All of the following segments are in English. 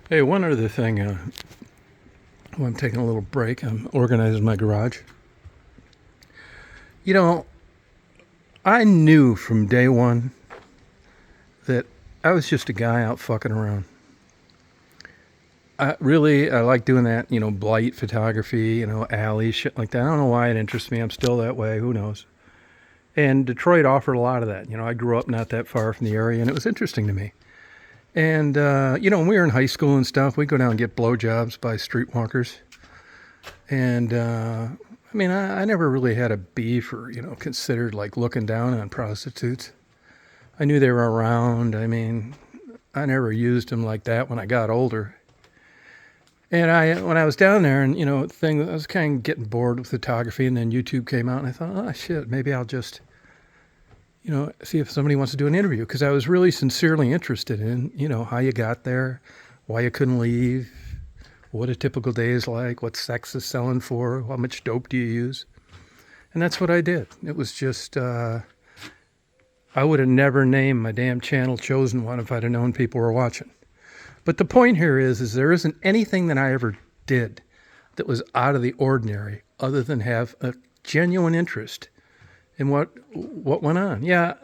Hey, one other thing. While I'm taking a little break, I'm organizing my garage. You know, I knew from day one that I was just a guy out fucking around. I like doing that, blight photography, alley, shit like that. I don't know why it interests me. I'm still that way. Who knows? And Detroit offered a lot of that. I grew up not that far from the area, and it was interesting to me. And, when we were in high school and stuff, we'd go down and get blowjobs by streetwalkers. And I never really had a beef or considered like looking down on prostitutes. I knew they were around. I never used them like that when I got older. And when I was down there, and I was kind of getting bored with photography, and then YouTube came out, and I thought, oh shit, maybe I'll just see if somebody wants to do an interview, because I was really sincerely interested in how you got there, why you couldn't leave, what a typical day is like, what sex is selling for, how much dope do you use. And that's what I did. It was just, I would have never named my damn channel Chosen One if I'd have known people were watching. But the point here is there isn't anything that I ever did that was out of the ordinary other than have a genuine interest in what went on. Yeah,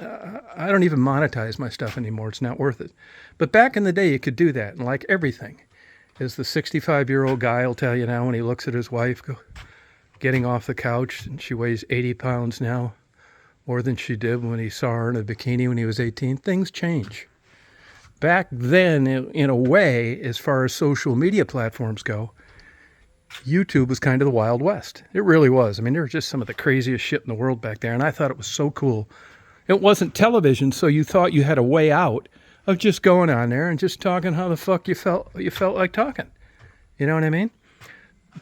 I don't even monetize my stuff anymore. It's not worth it. But back in the day, you could do that. And like everything, as the 65-year-old guy will tell you now when he looks at his wife getting off the couch, and she weighs 80 pounds now, more than she did when he saw her in a bikini when he was 18, things change. Back then, in a way, as far as social media platforms go, YouTube was kind of the Wild West. It really was. There was just some of the craziest shit in the world back there, and I thought it was so cool. It wasn't television, so you thought you had a way out of just going on there and just talking how the fuck you felt like talking. You know what I mean?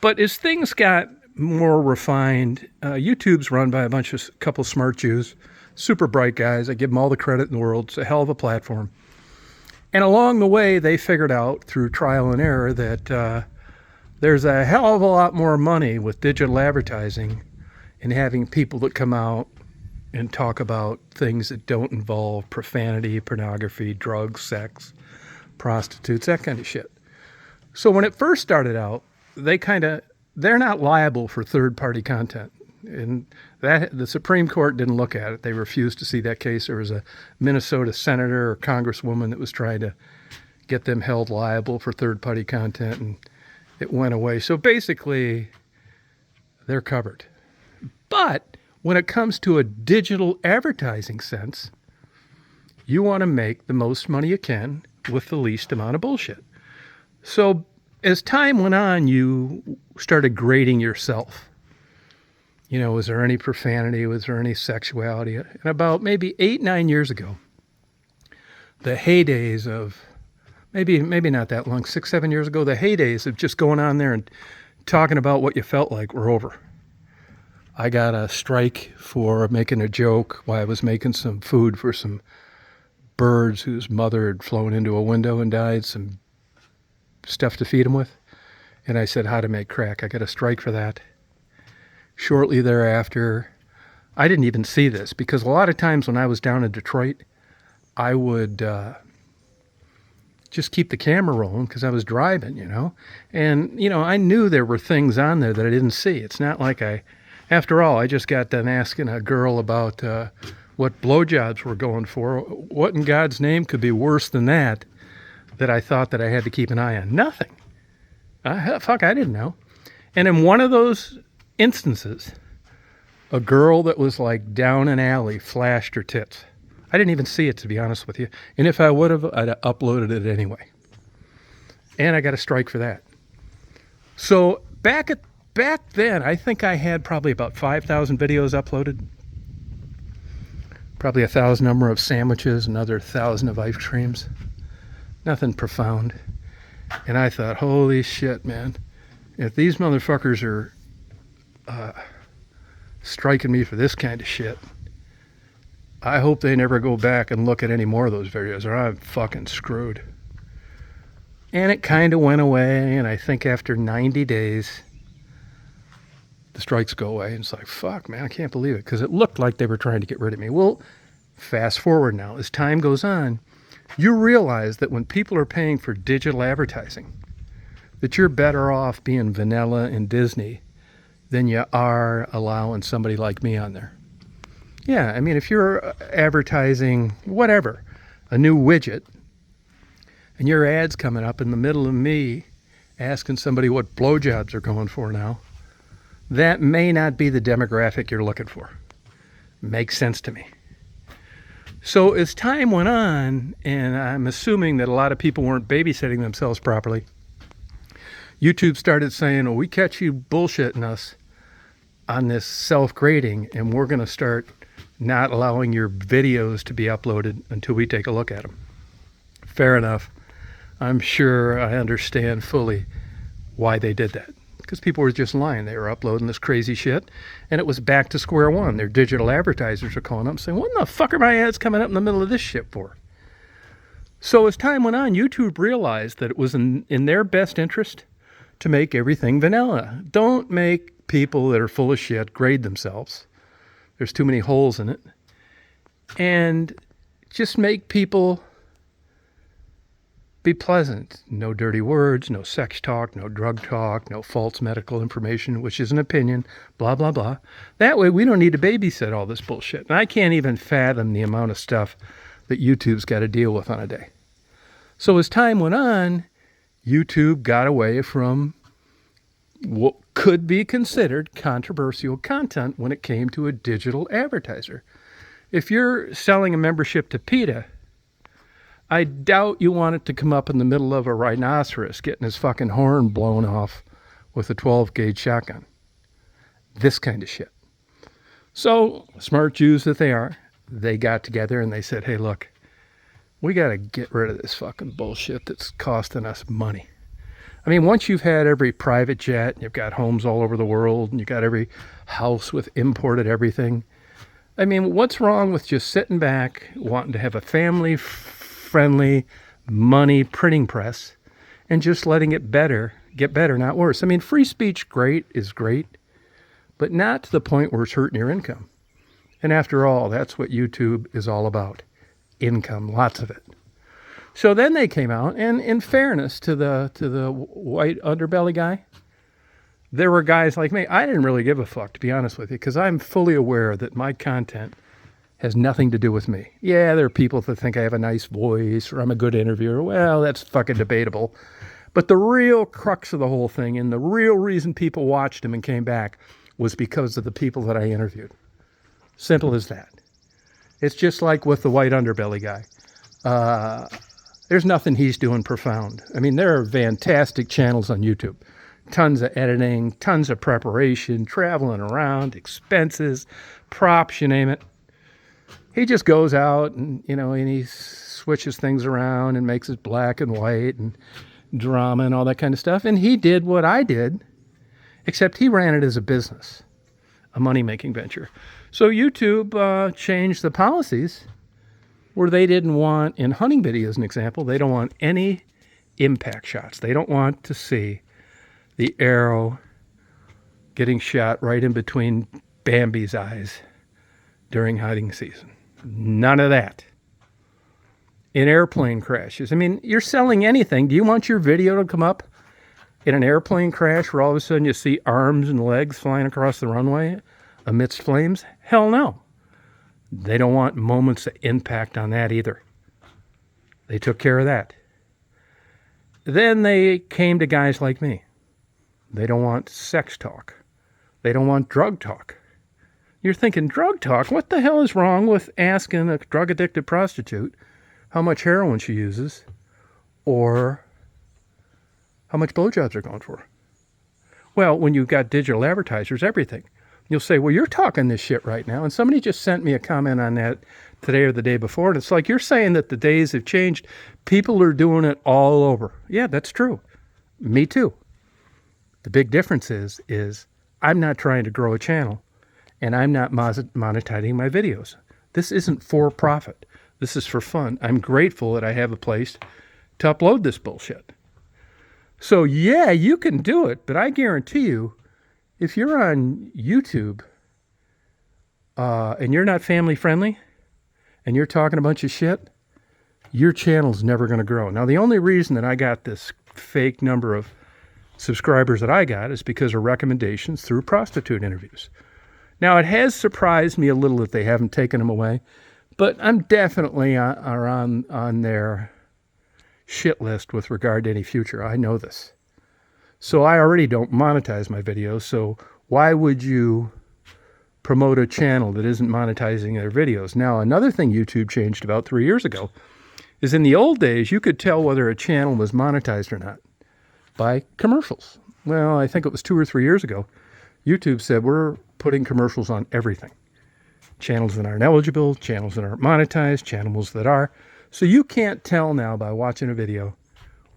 But as things got more refined, YouTube's run by a couple smart Jews, super bright guys. I give them all the credit in the world. It's a hell of a platform. And along the way, they figured out through trial and error that there's a hell of a lot more money with digital advertising and having people that come out and talk about things that don't involve profanity, pornography, drugs, sex, prostitutes, that kind of shit. So when it first started out, they're not liable for third-party content. And that the Supreme Court didn't look at it. They refused to see that case. There was a Minnesota senator or congresswoman that was trying to get them held liable for third-party content, and it went away. So basically, they're covered. But when it comes to a digital advertising sense, you want to make the most money you can with the least amount of bullshit. So as time went on, you started grading yourself. Was there any profanity? Was there any sexuality? And about maybe 8-9 years ago, the heydays of, maybe not that long, 6-7 years ago, the heydays of just going on there and talking about what you felt like were over. I got a strike for making a joke while I was making some food for some birds whose mother had flown into a window and died, some stuff to feed them with. And I said how to make crack. I got a strike for that. Shortly thereafter, I didn't even see this because a lot of times when I was down in Detroit, I would just keep the camera rolling because I was driving, And, I knew there were things on there that I didn't see. It's not like after all, I just got done asking a girl about what blowjobs were going for. What in God's name could be worse than that I thought that I had to keep an eye on? Nothing. I didn't know. And in one of those instances, a girl that was like down an alley flashed her tits. I didn't even see it, to be honest with you. And if I would have, I'd have uploaded it anyway. And I got a strike for that. So back then, I think I had probably about 5,000 videos uploaded. Probably 1,000 number of sandwiches, another 1,000 of ice creams. Nothing profound. And I thought, holy shit, man. If these motherfuckers are striking me for this kind of shit, I hope they never go back and look at any more of those videos or I'm fucking screwed. And it kind of went away, and I think after 90 days, the strikes go away. And it's like, fuck, man, I can't believe it, because it looked like they were trying to get rid of me. Well, fast forward now. As time goes on, You realize that when people are paying for digital advertising, that you're better off being vanilla in Disney than you are allowing somebody like me on there. Yeah, I mean, if you're advertising whatever, a new widget, and your ad's coming up in the middle of me asking somebody what blowjobs are going for now, that may not be the demographic you're looking for. Makes sense to me. So as time went on, and I'm assuming that a lot of people weren't babysitting themselves properly, YouTube started saying, oh, we catch you bullshitting us on this self-grading, and we're going to start not allowing your videos to be uploaded until we take a look at them. Fair enough. I'm sure I understand fully why they did that. Because people were just lying. They were uploading this crazy shit, and it was back to square one. Their digital advertisers are calling up and saying, what in the fuck are my ads coming up in the middle of this shit for? So as time went on, YouTube realized that it was in their best interest to make everything vanilla. Don't make people that are full of shit grade themselves. There's too many holes in it. And just make people be pleasant. No dirty words, no sex talk, no drug talk, no false medical information, which is an opinion, blah, blah, blah. That way we don't need to babysit all this bullshit. And I can't even fathom the amount of stuff that YouTube's got to deal with on a day. So as time went on, YouTube got away from what could be considered controversial content when it came to a digital advertiser. If you're selling a membership to PETA, I doubt you want it to come up in the middle of a rhinoceros getting his fucking horn blown off with a 12-gauge shotgun. This kind of shit. So, smart Jews that they are, they got together and they said, hey, look, we got to get rid of this fucking bullshit that's costing us money. I mean, once you've had every private jet, and you've got homes all over the world, and you've got every house with imported everything, I mean, what's wrong with just sitting back, wanting to have a family-friendly money printing press, and just letting it get better, not worse? I mean, free speech is great, but not to the point where it's hurting your income. And after all, that's what YouTube is all about. Income, lots of it. So then they came out, and in fairness to the white underbelly guy, there were guys like me. I didn't really give a fuck, to be honest with you, because I'm fully aware that my content has nothing to do with me. Yeah, there are people that think I have a nice voice or I'm a good interviewer. Well, that's fucking debatable. But the real crux of the whole thing, and the real reason people watched him and came back, was because of the people that I interviewed. Simple as that. It's just like with the white underbelly guy. There's nothing he's doing profound. I mean, there are fantastic channels on YouTube. Tons of editing, tons of preparation, traveling around, expenses, props, you name it. He just goes out and he switches things around and makes it black and white and drama and all that kind of stuff. And he did what I did, except he ran it as a business, a money-making venture. So YouTube changed the policies where they didn't want, in hunting video as an example, they don't want any impact shots. They don't want to see the arrow getting shot right in between Bambi's eyes during hunting season. None of that. In airplane crashes. I mean, you're selling anything. Do you want your video to come up in an airplane crash where all of a sudden you see arms and legs flying across the runway amidst flames? Hell no. They don't want moments of impact on that either. They took care of that. Then they came to guys like me. They don't want sex talk. They don't want drug talk. You're thinking, drug talk? What the hell is wrong with asking a drug-addicted prostitute how much heroin she uses or how much blowjobs are going for? Well, when you've got digital advertisers, everything. You'll say, well, you're talking this shit right now. And somebody just sent me a comment on that today or the day before. And it's like, you're saying that the days have changed. People are doing it all over. Yeah, that's true. Me too. The big difference is I'm not trying to grow a channel and I'm not monetizing my videos. This isn't for profit. This is for fun. I'm grateful that I have a place to upload this bullshit. So yeah, you can do it, but I guarantee you, if you're on YouTube and you're not family friendly and you're talking a bunch of shit, your channel's never going to grow. Now, the only reason that I got this fake number of subscribers that I got is because of recommendations through prostitute interviews. Now, it has surprised me a little that they haven't taken them away, but I'm definitely on their shit list with regard to any future. I know this. So I already don't monetize my videos, so why would you promote a channel that isn't monetizing their videos? Now, another thing YouTube changed about 3 years ago is in the old days, you could tell whether a channel was monetized or not by commercials. Well, I think it was 2 or 3 years ago, YouTube said, we're putting commercials on everything. Channels that aren't eligible, channels that aren't monetized, channels that are. So you can't tell now by watching a video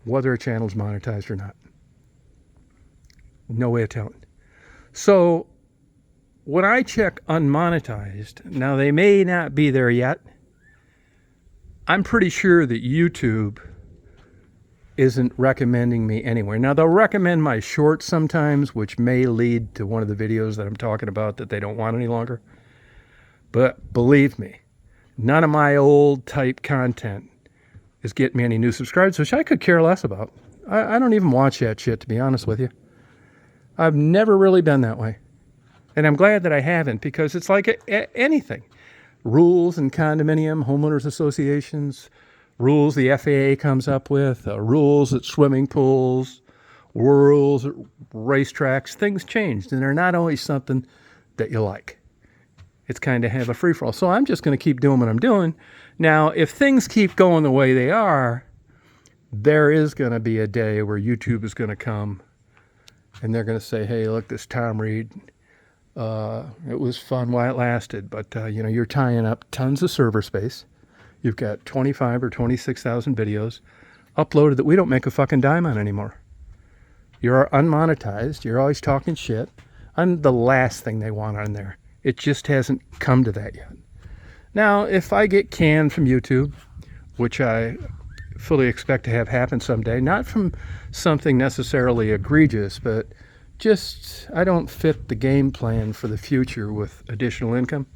whether a channel's monetized or not. No way of telling. So when I check unmonetized, now they may not be there yet. I'm pretty sure that YouTube isn't recommending me anywhere. Now they'll recommend my shorts sometimes, which may lead to one of the videos that I'm talking about that they don't want any longer. But believe me, none of my old type content is getting me any new subscribers, which I could care less about. I don't even watch that shit, to be honest with you. I've never really been that way. And I'm glad that I haven't, because it's like anything. Rules in condominium, homeowners associations, rules the FAA comes up with, rules at swimming pools, rules at racetracks. Things changed, and they're not always something that you like. It's kind of have a free-for-all. So I'm just going to keep doing what I'm doing. Now, if things keep going the way they are, there is going to be a day where YouTube is going to come and they're going to say, hey, look, this Tom Reed, it was fun while it lasted, but you're tying up tons of server space. You've got 25 or 26,000 videos uploaded that we don't make a fucking dime on anymore. You're unmonetized. You're always talking shit. I'm the last thing they want on there. It just hasn't come to that yet. Now, if I get canned from YouTube, which I fully expect to have happen someday, not from something necessarily egregious, but just I don't fit the game plan for the future with additional income,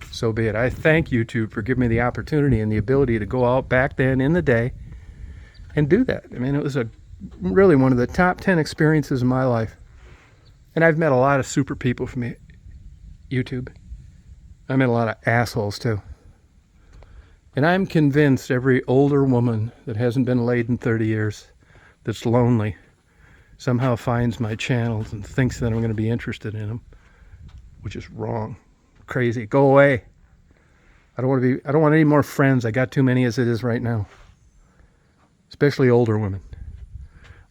so be it. I thank YouTube for giving me the opportunity and the ability to go out back then in the day and do that. I mean, it was really one of the top 10 experiences of my life. And I've met a lot of super people from YouTube. I met a lot of assholes too. And I'm convinced every older woman that hasn't been laid in 30 years, that's lonely, somehow finds my channels and thinks that I'm going to be interested in them, which is wrong. Crazy. Go away. I don't want any more friends. I got too many as it is right now. Especially older women.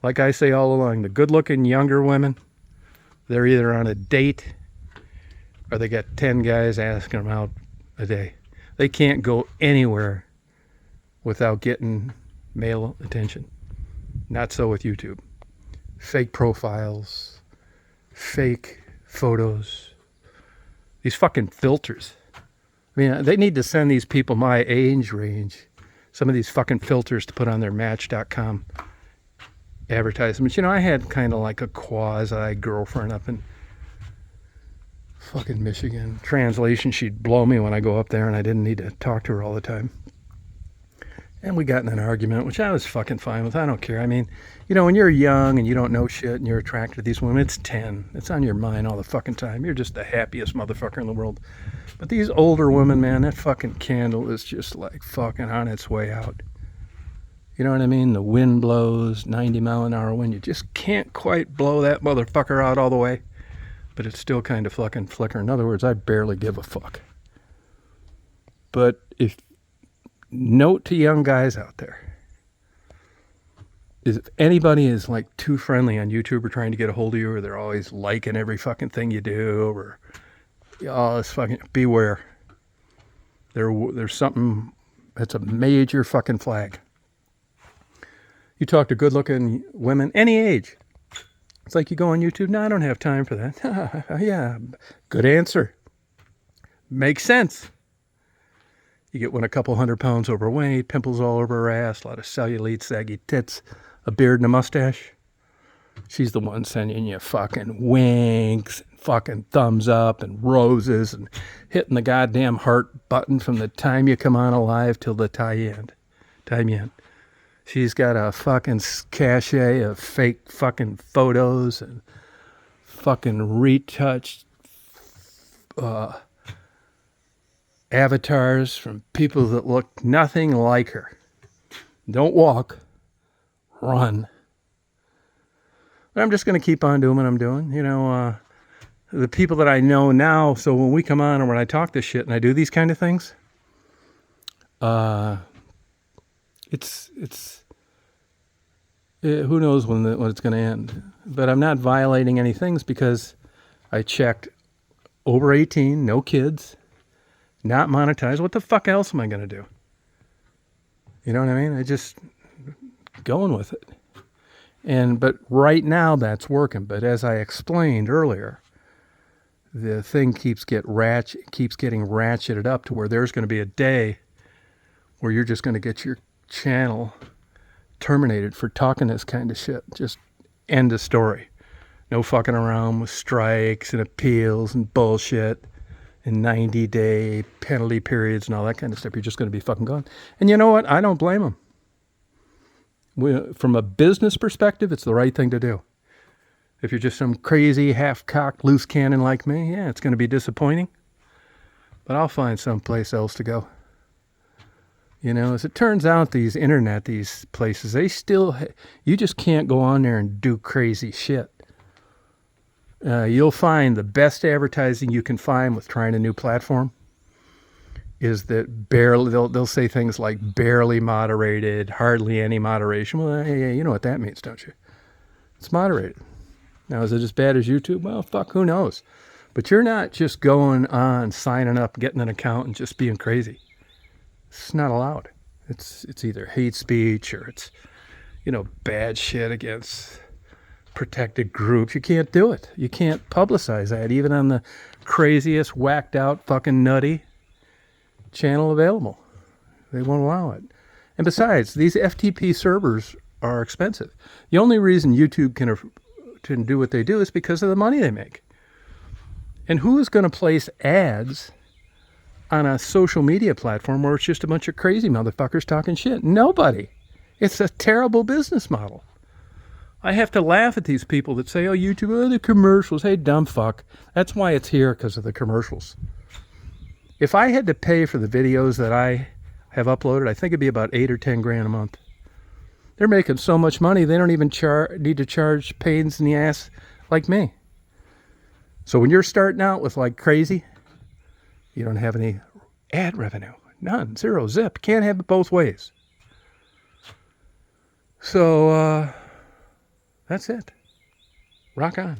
Like I say all along, the good-looking younger women, they're either on a date or they got 10 guys asking them out a day. They can't go anywhere without getting male attention. Not so with YouTube. Fake profiles, fake photos, these fucking filters. I mean, they need to send these people my age range some of these fucking filters to put on their Match.com advertisements. I had kind of like a quasi girlfriend up in fucking Michigan. Translation, she'd blow me when I go up there and I didn't need to talk to her all the time. And we got in an argument, which I was fucking fine with. I don't care. I mean, when you're young and you don't know shit and you're attracted to these women, it's 10. It's on your mind all the fucking time. You're just the happiest motherfucker in the world. But these older women, man, that fucking candle is just like fucking on its way out. You know what I mean? The wind blows, 90-mile-an-hour wind. You just can't quite blow that motherfucker out all the way. But it's still kind of fucking flickering. In other words, I barely give a fuck. But note to young guys out there, is if anybody is like too friendly on YouTube or trying to get a hold of you, or they're always liking every fucking thing you do, or it's fucking, beware. There's something that's a major fucking flag. You talk to good-looking women, any age. It's like you go on YouTube, no, I don't have time for that. Yeah, good answer. Makes sense. You get one a couple 100 pounds overweight, pimples all over her ass, a lot of cellulite, saggy tits, a beard and a mustache. She's the one sending you fucking winks, and fucking thumbs up and roses and hitting the goddamn heart button from the time you come on alive till the tie end. Time in. She's got a fucking cache of fake fucking photos and fucking retouched avatars from people that look nothing like her. Don't walk, run. But I'm just going to keep on doing what I'm doing. You know, the people that I know now, so when we come on and when I talk this shit and I do these kind of things, who knows when it's going to end. But I'm not violating any things because I checked over 18, no kids, not monetized. What the fuck else am I going to do? You know what I mean? I just going with it. But right now that's working. But as I explained earlier, the thing keeps getting ratcheted up to where there's going to be a day where you're just going to get your channel terminated for talking this kind of shit. Just end of story. No fucking around with strikes and appeals and bullshit and 90-day penalty periods and all that kind of stuff. You're just going to be fucking gone. And you know what? I don't blame them. From a business perspective, it's the right thing to do. If you're just some crazy, half-cocked, loose cannon like me, yeah, it's going to be disappointing. But I'll find someplace else to go. You know, as it turns out, these places, you just can't go on there and do crazy shit. You'll find the best advertising you can find with trying a new platform is that they'll say things like barely moderated, hardly any moderation. Well, hey, you know what that means, don't you? It's moderated. Now, is it as bad as YouTube? Well, fuck, who knows? But you're not just going on, signing up, getting an account, and just being crazy. It's not allowed. It's either hate speech or it's, bad shit against protected groups. You can't do it. You can't publicize that, even on the craziest, whacked out, fucking nutty channel available. They won't allow it. And besides, these FTP servers are expensive. The only reason YouTube can do what they do is because of the money they make. And who is going to place ads on a social media platform where it's just a bunch of crazy motherfuckers talking shit? Nobody. It's a terrible business model. I have to laugh at these people that say, oh, YouTube, oh, the commercials. Hey, dumb fuck. That's why it's here, because of the commercials. If I had to pay for the videos that I have uploaded, I think it'd be about $8 or $10 a month. They're making so much money, they don't even need to charge pains in the ass like me. So when you're starting out with like crazy, you don't have any ad revenue. None. Zero. Zip. Can't have it both ways. So, that's it. Rock on.